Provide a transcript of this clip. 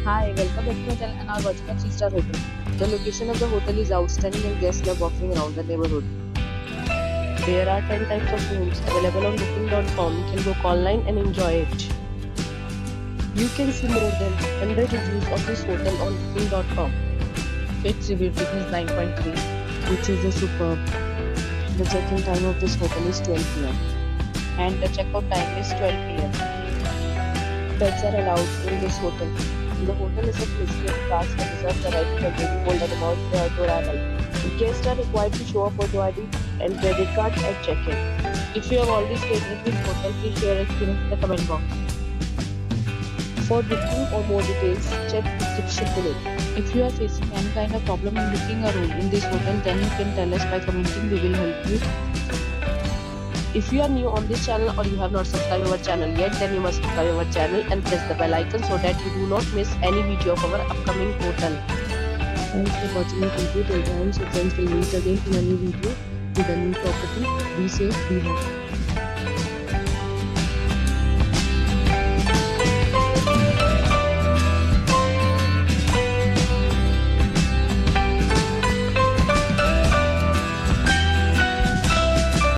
Hi, welcome back to my channel and are watching a 3-star hotel. The location of the hotel is outstanding and guests love walking around the neighborhood. There are 10 types of rooms available on booking.com. You can book online and enjoy it. You can see more than 100 reviews of this hotel on booking.com. Its review rating is 9.3, which is superb. The check-in time of this hotel is 12 p.m. and the checkout time is 12 p.m. Pets are allowed in this hotel. The hotel is a facility cards and reserves the right to temporarily hold an amount prior to arrival. Guests are required to show a photo ID and credit card at check-in. If you have already stayed in this hotel, please share your experience in the comment box. For booking or more details, check the description below. If you are facing any kind of problem in booking a room in this hotel, then you can tell us by commenting. We will help you. If you are new on this channel or you have not subscribed our channel yet, then you must subscribe our channel and press the bell icon so that you do not miss any video of our upcoming hotel. Thanks for watching the complete program. So friends, will meet again in a new video with a new property. Be safe, be happy.